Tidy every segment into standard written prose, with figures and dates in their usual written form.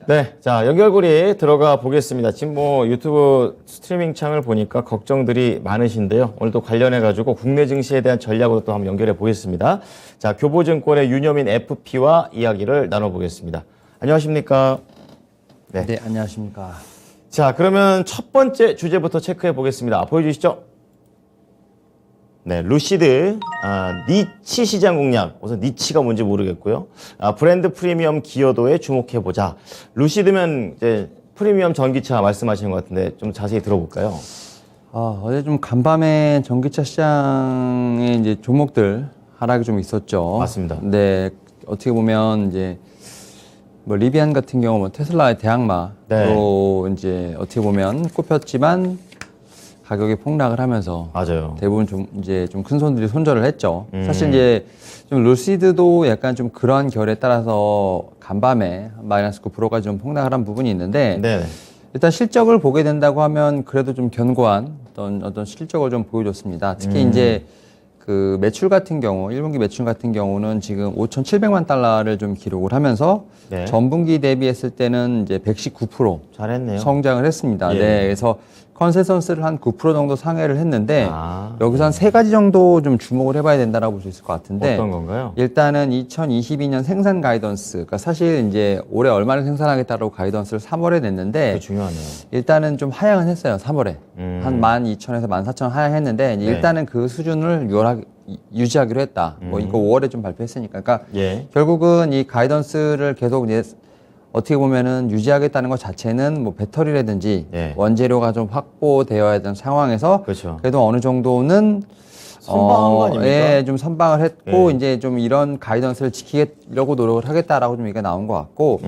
네, 자 연결고리 들어가 보겠습니다. 지금 뭐 유튜브 스트리밍 창을 보니까 걱정들이 많으신데요. 오늘도 관련해 가지고 국내 증시에 대한 전략으로 또 한번 연결해 보겠습니다. 자, 교보증권의 윤여민 FP와 이야기를 나눠보겠습니다. 안녕하십니까? 네, 안녕하십니까? 자, 그러면 첫 번째 주제부터 체크해 보겠습니다. 보여주시죠. 네, 루시드 니치 시장 공략. 우선 니치가 뭔지 모르겠고요. 브랜드 프리미엄 기여도에 주목해 보자. 루시드면 이제 프리미엄 전기차 말씀하시는 것 같은데 좀 자세히 들어볼까요? 어제 좀 간밤에 전기차 시장의 이제 종목들 하락이 좀 있었죠. 맞습니다. 네, 어떻게 보면 이제 뭐 리비안 같은 경우 뭐 테슬라의 대항마로 네. 이제 어떻게 보면 꼽혔지만 가격이 폭락을 하면서 맞아요. 대부분 좀 이제 좀 큰 손들이 손절을 했죠. 사실 이제 좀 루시드도 약간 좀 그러한 결에 따라서 간밤에 마이너스 9%까지 좀 폭락을 한 부분이 있는데 네. 일단 실적을 보게 된다고 하면 그래도 좀 견고한 어떤 실적을 좀 보여줬습니다. 특히 이제 그 매출 같은 경우 1분기 매출 같은 경우는 지금 5,700만 달러를 좀 기록을 하면서 네. 전분기 대비했을 때는 이제 119% 잘했네요. 성장을 했습니다. 예. 네, 그래서 컨센서스를 한 9% 정도 상회를 했는데 아, 여기서 한 세 가지 정도 좀 주목을 해봐야 된다라고 볼 수 있을 것 같은데 어떤 건가요? 일단은 2022년 생산 가이던스, 그러니까 사실 이제 올해 얼마를 생산하겠다라고 가이던스를 3월에 냈는데 그게 중요하네요. 일단은 좀 하향은 했어요. 3월에 한 12,000에서 14,000 하향했는데 이제 네. 일단은 그 수준을 유지하기로 했다. 뭐 이거 5월에 좀 발표했으니까, 그러니까 예. 결국은 이 가이던스를 계속 이제 어떻게 보면은 유지하겠다는 것 자체는 뭐 배터리라든지 네. 원재료가 좀 확보되어야 되는 상황에서 그렇죠. 그래도 어느 정도는 선방한 거 아닙니까? 예, 좀 선방을 했고 네. 이제 좀 이런 가이던스를 지키려고 노력을 하겠다라고 좀 얘기가 나온 것 같고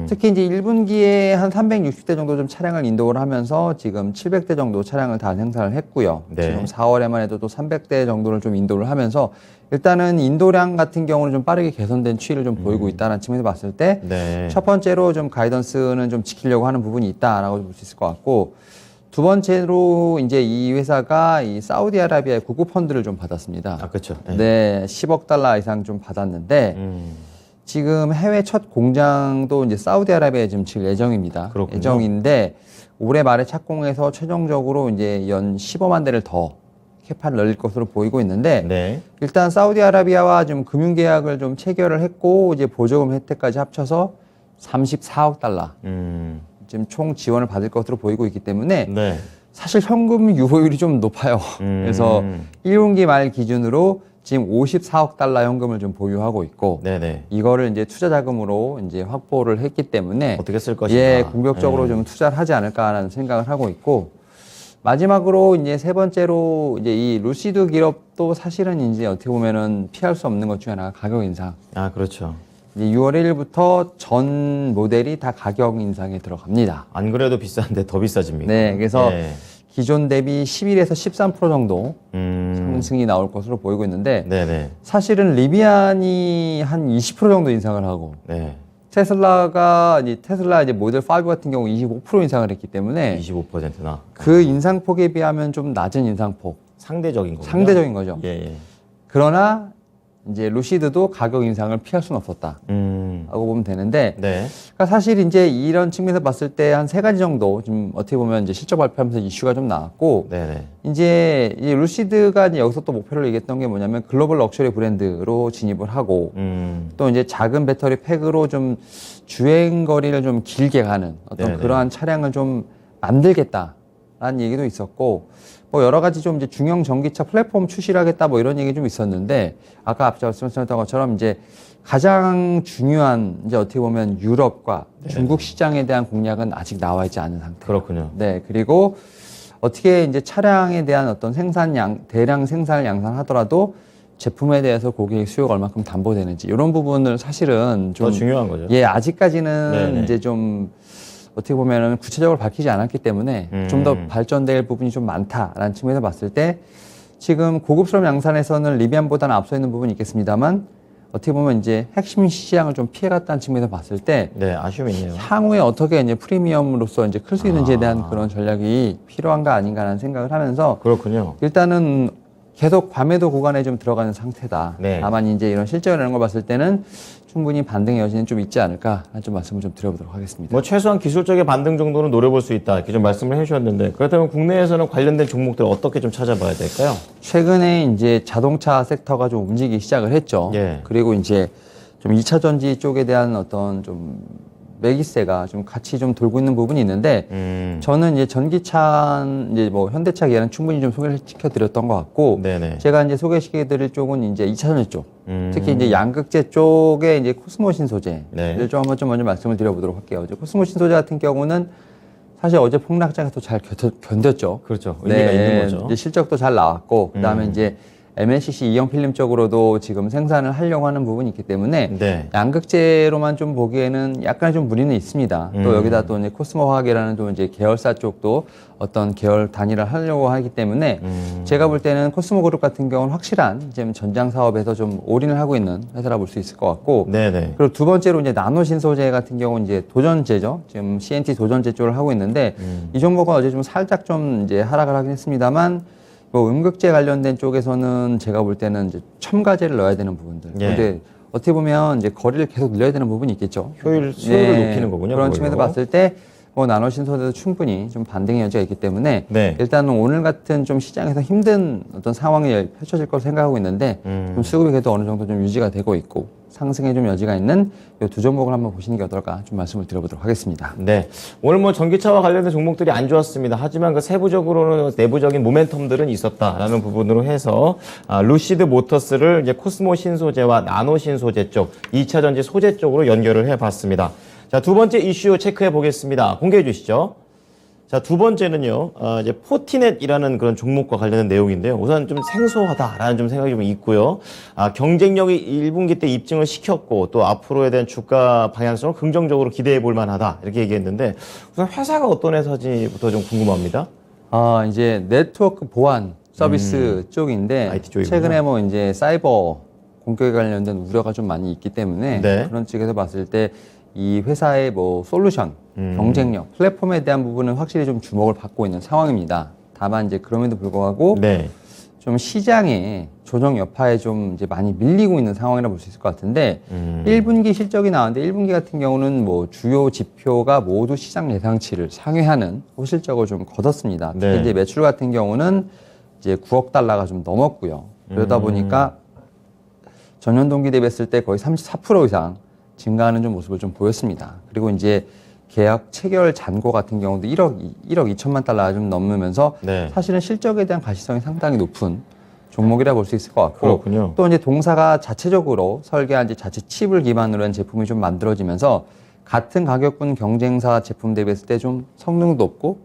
특히 이제 1분기에 한 360대 정도 좀 차량을 인도를 하면서 지금 700대 정도 차량을 다 생산을 했고요. 네. 지금 4월에만 해도 또 300대 정도를 좀 인도를 하면서 일단은 인도량 같은 경우는 좀 빠르게 개선된 추이를 좀 보이고 있다는 측면에서 봤을 때 네. 첫 번째로 좀 가이던스는 좀 지키려고 하는 부분이 있다라고 볼 수 있을 것 같고 두 번째로 이제 이 회사가 이 사우디아라비아의 국고 펀드를 좀 받았습니다. 그렇죠. 네, 10억 달러 이상 좀 받았는데 지금 해외 첫 공장도 이제 사우디아라비아에 지금 질 예정입니다. 그렇군요. 예정인데 올해 말에 착공해서 최종적으로 이제 연 15만 대를 더 캐파를 늘릴 것으로 보이고 있는데 네. 일단 사우디아라비아와 좀 금융 계약을 좀 체결을 했고 이제 보조금 혜택까지 합쳐서 34억 달러 지금 총 지원을 받을 것으로 보이고 있기 때문에 네. 사실 현금 유보율이 좀 높아요. 그래서 1분기 말 기준으로 지금 54억 달러 현금을 좀 보유하고 있고 네네. 이거를 이제 투자 자금으로 이제 확보를 했기 때문에 어떻게 쓸 것인가. 예, 공격적으로 좀 투자를 하지 않을까라는 생각을 하고 있고 마지막으로 이제 세 번째로 이제 이 루시드 기업도 사실은 이제 어떻게 보면은 피할 수 없는 것 중에 하나가 가격 인상. 그렇죠. 이제 6월 1일부터 전 모델이 다 가격 인상에 들어갑니다. 안 그래도 비싼데 더 비싸집니까? 네, 그래서 예. 기존 대비 11에서 13% 정도 상승이 나올 것으로 보이고 있는데 네네. 사실은 리비안이 한 20% 정도 인상을 하고 네. 테슬라 이제 모델 5 같은 경우 25% 인상을 했기 때문에 25%나 그 인상폭에 비하면 좀 낮은 인상폭, 상대적인 거죠. 상대적인 거죠. 예. 그러나 이제 루시드도 가격 인상을 피할 수는 없었다. 라고 보면 되는데, 네. 그러니까 사실 이제 이런 측면에서 봤을 때 한 세 가지 정도 좀 어떻게 보면 이제 실적 발표하면서 이슈가 좀 나왔고, 네네. 이제 이 루시드가 이제 여기서 또 목표를 얘기했던 게 뭐냐면 글로벌 럭셔리 브랜드로 진입을 하고, 또 이제 작은 배터리 팩으로 좀 주행 거리를 좀 길게 가는 어떤 네네. 그러한 차량을 좀 만들겠다라는 얘기도 있었고, 뭐 여러 가지 좀 이제 중형 전기차 플랫폼 출시를 하겠다 뭐 이런 얘기 좀 있었는데 아까 앞서 말씀하셨던 것처럼 이제 가장 중요한 이제 어떻게 보면 유럽과 중국 시장에 대한 공략은 아직 나와 있지 않은 상태. 그렇군요. 네, 그리고 어떻게 이제 차량에 대한 어떤 대량 생산을 양산하더라도 제품에 대해서 고객의 수요가 얼마큼 담보되는지 이런 부분을 사실은 좀 더 중요한 거죠. 예, 아직까지는 네네. 이제 좀 어떻게 보면은 구체적으로 밝히지 않았기 때문에 좀 더 발전될 부분이 좀 많다라는 측면에서 봤을 때 지금 고급스러운 양산에서는 리비안보다는 앞서 있는 부분이 있겠습니다만 어떻게 보면 이제 핵심 시장을 좀 피해갔다는 측면에서 봤을 때 네, 아쉬움이 있네요. 향후에 어떻게 이제 프리미엄으로서 이제 클 수 있는지에 대한 그런 전략이 필요한가 아닌가라는 생각을 하면서 그렇군요. 일단은 계속 과매도 구간에 좀 들어가는 상태다. 네. 다만 이제 이런 실적이라는 걸 봤을 때는 충분히 반등의 여지는 좀 있지 않을까 좀 말씀을 좀 드려보도록 하겠습니다. 뭐 최소한 기술적인 반등 정도는 노려볼 수 있다 이렇게 좀 말씀을 해주셨는데 그렇다면 국내에서는 관련된 종목들 어떻게 좀 찾아봐야 될까요? 최근에 이제 자동차 섹터가 좀 움직이기 시작을 했죠. 예. 그리고 이제 좀 2차 전지 쪽에 대한 어떤 좀 매기세가 좀 같이 좀 돌고 있는 부분이 있는데 저는 이제 전기차 이제 뭐 현대차 기아는 충분히 좀 소개를 시켜드렸던 것 같고 네네. 제가 이제 소개시켜드릴 쪽은 이제 2차 전지 쪽 특히 이제 양극재 쪽에 이제 코스모 신소재를 네. 좀 한번 좀 먼저 말씀을 드려보도록 할게요. 이제 코스모 신소재 같은 경우는 사실 어제 폭락장에 또 잘 견뎠죠. 그렇죠. 의미가 있는 거죠. 이제 실적도 잘 나왔고 그다음에 이제 MLCC 이형 필름 쪽으로도 지금 생산을 하려고 하는 부분이 있기 때문에 네. 양극재로만 좀 보기에는 약간의 좀 무리는 있습니다. 또 여기다 또 이제 코스모 화학이라는 또 이제 계열사 쪽도 어떤 계열 단위를 하려고 하기 때문에 제가 볼 때는 코스모 그룹 같은 경우는 확실한 지금 전장 사업에서 좀 올인을 하고 있는 회사라 볼 수 있을 것 같고 네네. 그리고 두 번째로 이제 나노 신소재 같은 경우는 이제 도전제죠. 지금 CNT 도전제 쪽을 하고 있는데 이 종목은 어제 좀 살짝 좀 이제 하락을 하긴 했습니다만 뭐 음극재 관련된 쪽에서는 제가 볼 때는 이제 첨가제를 넣어야 되는 부분들. 예. 근데 어떻게 보면 이제 거리를 계속 늘려야 되는 부분이 있겠죠. 수요를 높이는 거군요. 그런 그걸로. 측면에서 봤을 때 뭐 나노 신소재도 충분히 좀 반등의 여지가 있기 때문에 네. 일단은 오늘 같은 좀 시장에서 힘든 어떤 상황이 펼쳐질 거로 생각하고 있는데 좀 수급이 그래도 어느 정도 좀 유지가 되고 있고 상승에 좀 여지가 있는 이 두 종목을 한번 보시는 게 어떨까 좀 말씀을 드려보도록 하겠습니다. 네. 오늘 뭐 전기차와 관련된 종목들이 안 좋았습니다. 하지만 그 세부적으로는 내부적인 모멘텀들은 있었다라는 부분으로 해서 루시드 모터스를 이제 코스모 신소재와 나노 신소재 쪽, 2차 전지 소재 쪽으로 연결을 해 봤습니다. 자, 두 번째 이슈 체크해 보겠습니다. 공개해 주시죠. 자, 두 번째는요, 이제 포티넷이라는 그런 종목과 관련된 내용인데요. 우선 좀 생소하다라는 좀 생각이 좀 있고요. 경쟁력이 1분기 때 입증을 시켰고, 또 앞으로에 대한 주가 방향성을 긍정적으로 기대해 볼 만하다. 이렇게 얘기했는데, 우선 회사가 어떤 회사지부터 좀 궁금합니다. 이제 네트워크 보안 서비스 쪽인데, IT 쪽이군요. 최근에 뭐 이제 사이버 공격에 관련된 우려가 좀 많이 있기 때문에, 네. 그런 측에서 봤을 때, 이 회사의 뭐 솔루션, 경쟁력, 플랫폼에 대한 부분은 확실히 좀 주목을 받고 있는 상황입니다. 다만 이제 그럼에도 불구하고 네. 좀 시장의 조정 여파에 좀 이제 많이 밀리고 있는 상황이라 볼 수 있을 것 같은데 1분기 실적이 나왔는데 1분기 같은 경우는 뭐 주요 지표가 모두 시장 예상치를 상회하는 호실적을 좀 거뒀습니다. 특히 네. 이제 매출 같은 경우는 이제 9억 달러가 좀 넘었고요. 그러다 보니까 전년 동기 대비했을 때 거의 34% 이상 증가하는 좀 모습을 좀 보였습니다. 그리고 이제 계약 체결 잔고 같은 경우도 1억 2천만 달러가 좀 넘으면서 네. 사실은 실적에 대한 가시성이 상당히 높은 종목이라 볼 수 있을 것 같고 그렇군요. 또 이제 동사가 자체적으로 설계한 이제 자체 칩을 기반으로 한 제품이 좀 만들어지면서 같은 가격군 경쟁사 제품 대비했을 때 좀 성능도 높고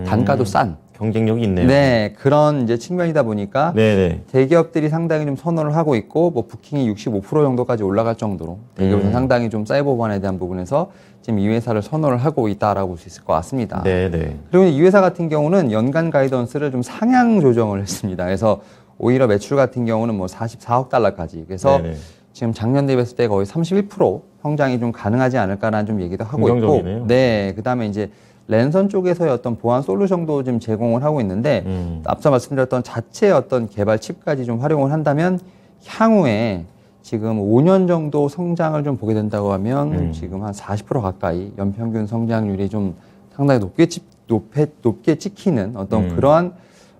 단가도 싼 경쟁력이 있네요. 네, 그런 이제 측면이다 보니까 네네. 대기업들이 상당히 좀 선호를 하고 있고 뭐 부킹이 65% 정도까지 올라갈 정도로 대기업은 상당히 좀 사이버 보안에 대한 부분에서 지금 이 회사를 선호를 하고 있다라고 볼 수 있을 것 같습니다. 네네. 그리고 이 회사 같은 경우는 연간 가이던스를 좀 상향 조정을 했습니다. 그래서 오히려 매출 같은 경우는 뭐 44억 달러까지. 그래서 네네. 지금 작년 대비했을 때 거의 31% 성장이 좀 가능하지 않을까라는 좀 얘기도 하고 긍정적이네요. 있고. 네. 그다음에 이제 랜선 쪽에서의 어떤 보안 솔루션도 지금 제공을 하고 있는데 앞서 말씀드렸던 자체 어떤 개발 칩까지 좀 활용을 한다면 향후에 지금 5년 정도 성장을 좀 보게 된다고 하면 지금 한 40% 가까이 연평균 성장률이 좀 상당히 높게 찍히는 어떤 그러한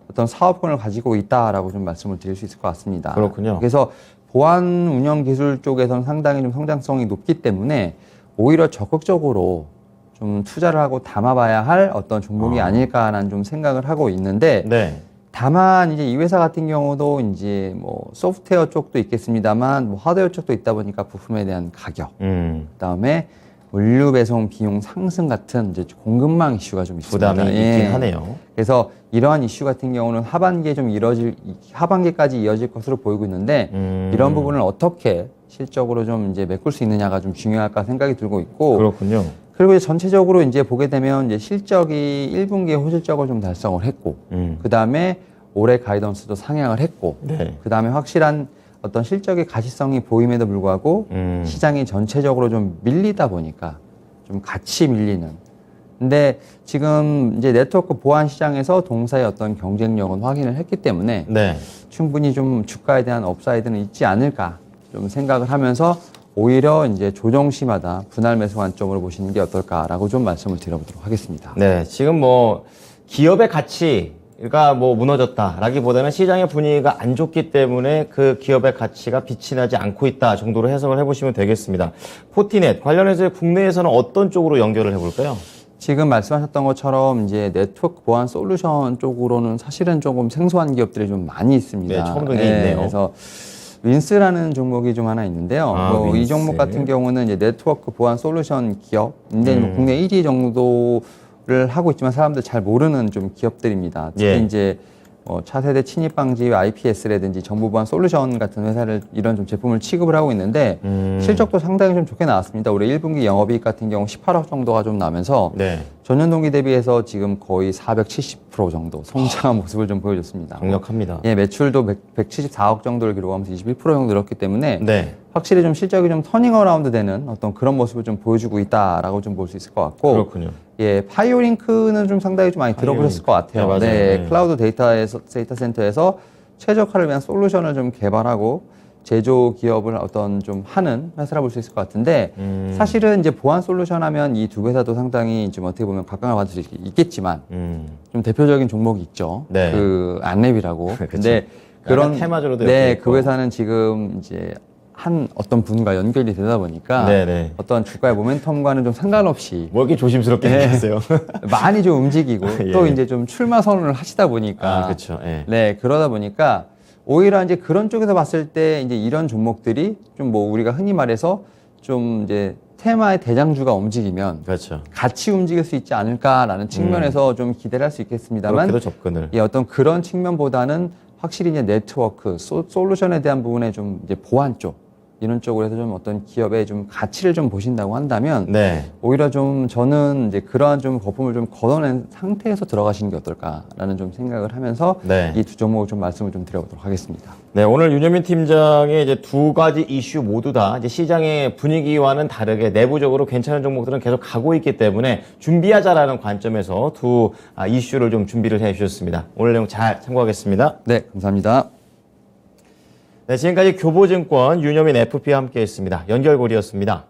어떤 사업권을 가지고 있다라고 좀 말씀을 드릴 수 있을 것 같습니다. 그렇군요. 그래서 보안 운영 기술 쪽에서는 상당히 좀 성장성이 높기 때문에 오히려 적극적으로 좀 투자를 하고 담아봐야 할 어떤 종목이 아닐까라는 좀 생각을 하고 있는데 네. 다만 이제 이 회사 같은 경우도 이제 뭐 소프트웨어 쪽도 있겠습니다만 뭐 하드웨어 쪽도 있다 보니까 부품에 대한 가격, 그다음에 물류 배송 비용 상승 같은 이제 공급망 이슈가 좀 있습니다. 부담이 있긴 하네요. 그래서 이러한 이슈 같은 경우는 하반기까지 이어질 것으로 보이고 있는데 이런 부분을 어떻게 실적으로 좀 이제 메꿀 수 있느냐가 좀 중요할까 생각이 들고 있고 그렇군요. 그리고 이제 전체적으로 이제 보게 되면 이제 실적이 1분기에 호실적을 좀 달성을 했고, 그 다음에 올해 가이던스도 상향을 했고, 네. 그 다음에 확실한 어떤 실적의 가시성이 보임에도 불구하고 시장이 전체적으로 좀 밀리다 보니까 좀 같이 밀리는. 근데 지금 이제 네트워크 보안 시장에서 동사의 어떤 경쟁력은 확인을 했기 때문에 네. 충분히 좀 주가에 대한 업사이드는 있지 않을까 좀 생각을 하면서 오히려 이제 조정시마다 분할 매수 관점으로 보시는 게 어떨까라고 좀 말씀을 드려보도록 하겠습니다. 네, 지금 뭐 기업의 가치가 뭐 무너졌다라기보다는 시장의 분위기가 안 좋기 때문에 그 기업의 가치가 빛이 나지 않고 있다 정도로 해석을 해보시면 되겠습니다. 포티넷 관련해서 국내에서는 어떤 쪽으로 연결을 해볼까요? 지금 말씀하셨던 것처럼 이제 네트워크 보안 솔루션 쪽으로는 사실은 조금 생소한 기업들이 좀 많이 있습니다. 네, 처음 듣는 게 있네요. 그래서 윈스라는 종목이 좀 하나 있는데요. 이 윈스. 종목 같은 경우는 이제 네트워크 보안 솔루션 기업인데 뭐 국내 1위 정도를 하고 있지만 사람들 잘 모르는 좀 기업들입니다. 특히 예. 이제 차세대 침입 방지 IPS라든지 정보 보안 솔루션 같은 회사를 이런 좀 제품을 취급을 하고 있는데 실적도 상당히 좀 좋게 나왔습니다. 올해 1분기 영업이익 같은 경우 18억 정도가 좀 나면서 네, 전년 동기 대비해서 지금 거의 470% 정도 성장한 모습을 좀 보여줬습니다. 강력합니다. 예, 매출도 174억 정도를 기록하면서 21% 정도 늘었기 때문에 네, 확실히 좀 실적이 좀 터닝 어라운드 되는 어떤 그런 모습을 좀 보여주고 있다라고 좀 볼 수 있을 것 같고 그렇군요. 예, 파이오링크는 좀 상당히 좀 많이 들어보셨을 것 같아요. 네, 맞아요. 네, 네. 클라우드 데이터 센터에서 최적화를 위한 솔루션을 좀 개발하고 제조 기업을 어떤 좀 하는 회사라 볼 수 있을 것 같은데 사실은 이제 보안 솔루션 하면 이 두 회사도 상당히 좀 어떻게 보면 각광을 받을 수 있겠지만 좀 대표적인 종목이 있죠. 네. 그 안랩이라고. 근데 약간 테마주로도 네, 이렇게 그 있고. 회사는 지금 이제 한 어떤 분과 연결이 되다 보니까 네네. 어떤 주가의 모멘텀과는 좀 상관없이 뭐 이렇게 조심스럽게 네. 얘기하세요? 많이 좀 움직이고 예. 또 이제 좀 출마 선언을 하시다 보니까 그렇죠. 예. 네, 그러다 보니까 오히려 이제 그런 쪽에서 봤을 때 이제 이런 종목들이 좀 뭐 우리가 흔히 말해서 좀 이제 테마의 대장주가 움직이면 그렇죠. 같이 움직일 수 있지 않을까라는 측면에서 좀 기대를 할 수 있겠습니다만 그렇게도 접근을. 예, 어떤 그런 측면보다는 확실히 이제 네트워크 솔루션에 대한 부분에 좀 이제 보안 쪽 이런 쪽으로 해서 좀 어떤 기업의 좀 가치를 좀 보신다고 한다면 네. 오히려 좀 저는 이제 그러한 좀 거품을 좀 걷어낸 상태에서 들어가시는 게 어떨까라는 좀 생각을 하면서 네. 이 두 종목을 좀 말씀을 좀 드려보도록 하겠습니다. 네, 오늘 윤여민 팀장의 이제 두 가지 이슈 모두 다 이제 시장의 분위기와는 다르게 내부적으로 괜찮은 종목들은 계속 가고 있기 때문에 준비하자라는 관점에서 두 이슈를 좀 준비를 해 주셨습니다. 오늘 내용 잘 참고하겠습니다. 네, 감사합니다. 네, 지금까지 교보증권 윤여민 FP와 함께했습니다. 연결고리였습니다.